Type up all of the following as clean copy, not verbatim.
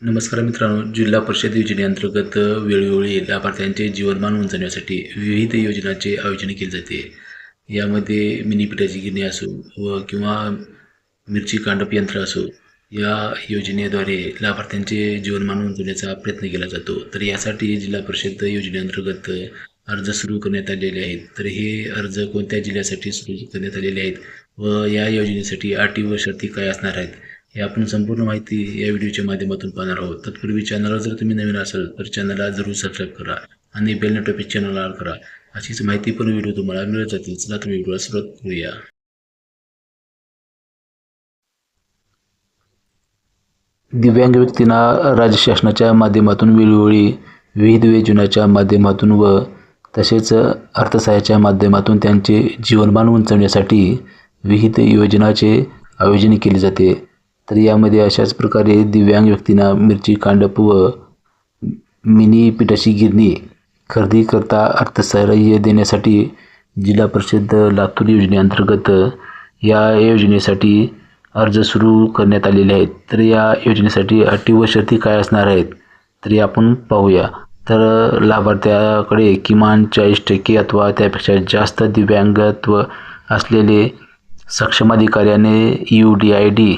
नमस्कार मित्रांनो, जिल्हा परिषद योजनेअंतर्गत वेळोवेळी लाभार्थ्यांचे जीवनमान उंचावण्यासाठी विविध योजनांचे आयोजन केले जाते. यामध्ये मिनी पिठाची गिरणी असो किंवा मिरची कांडप यंत्र असो, या योजनेद्वारे लाभार्थ्यांचे जीवनमान उंचावण्याचा प्रयत्न केला जातो. तर यासाठी जिल्हा परिषद योजनेअंतर्गत अर्ज सुरू करण्यात आलेले आहेत. तर हे अर्ज कोणत्या जिल्ह्यासाठी सुरू करण्यात आलेले आहेत व या योजनेसाठी अटी व शर्ती काय असणार आहेत, हे आपण संपूर्ण माहिती या व्हिडिओच्या माध्यमातून पाहणार आहोत. तत्पूर्वी चॅनलवर जर तुम्ही नवीन असाल तर चॅनलला जरूर सबस्क्राईब करा आणि बेल नोटिफिकेशन चॅनलला ऑन करा. अशीच माहितीपूर्ण व्हिडिओ तुम्हाला मिळत जातील. चला तर व्हिडिओला सुरुवात करूया. दिव्यांग व्यक्तींना राज्य शासनाच्या माध्यमातून वेळोवेळी विविध योजनांच्या माध्यमातून व तसेच अर्थसहाय्याच्या माध्यमातून त्यांचे जीवनमान उंचावण्यासाठी विविध योजनांचे आयोजन केले जाते. तर यामध्ये अशाच प्रकारे दिव्यांग व्यक्तींना मिरची कांडप व मिनी पिठाची गिरणी खरेदी करता अर्थसहाय्य देण्यासाठी जिल्हा परिषद लातूर योजनेअंतर्गत या योजनेसाठी अर्ज सुरू करण्यात आलेले आहेत. तर या योजनेसाठी अटी व शर्ती काय असणार आहेत तरी आपण पाहूया. तर लाभार्थ्याकडे किमान 40% अथवा त्यापेक्षा जास्त दिव्यांगत्व असलेले सक्षम अधिकाऱ्याने UDID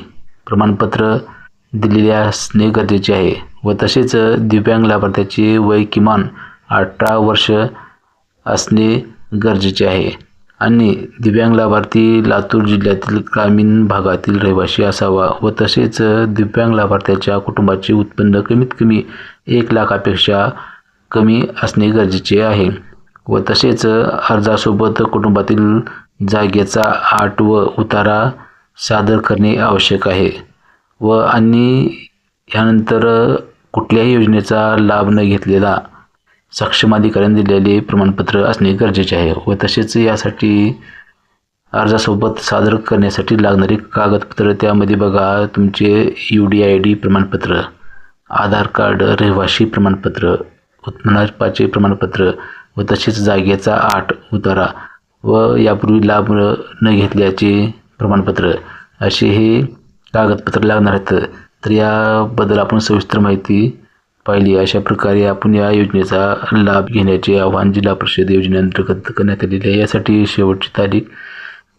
प्रमाणपत्र दिलेले असणे गरजेचे आहे व तसेच दिव्यांग लाभार्थ्याचे वय किमान 18 वर्ष असणे गरजेचे आहे आणि दिव्यांग लाभार्थी लातूर जिल्ह्यातील ग्रामीण भागातील रहिवासी असावा व तसेच दिव्यांग लाभार्थ्याच्या कुटुंबाचे उत्पन्न कमीत कमी 1 लाखापेक्षा कमी असणे गरजेचे आहे व तसेच अर्जासोबत कुटुंबातील जागेचा आट व उतारा सादर करणे आवश्यक आहे व आणि यानंतर कुठल्याही योजनेचा लाभ न घेतलेला सक्षम अधिकाऱ्यांनी दिलेले प्रमाणपत्र असणे गरजेचे आहे व तसेच यासाठी अर्जासोबत सादर करण्यासाठी लागणारे कागदपत्र त्यामध्ये बघा, तुमचे UDID प्रमाणपत्र, आधार कार्ड, रहिवासी प्रमाणपत्र, उत्पन्नाचे प्रमाणपत्र व तसेच जागेचा आट उतारा व यापूर्वी लाभ न घेतल्याचे प्रमाणपत्र असे हे कागदपत्र लागणार आहेत. तर याबद्दल आपण सविस्तर माहिती पाहिली. अशा प्रकारे आपण या योजनेचा लाभ घेण्याचे आवाहन जिल्हा परिषद योजनेअंतर्गत करण्यात आलेले आहे. यासाठी शेवटची तारीख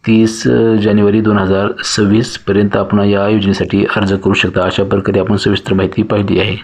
30 जानेवारी 2026 पर्यंत आपण या योजनेसाठी अर्ज करू शकता. अशा प्रकारे आपण सविस्तर माहिती पाहिली आहे.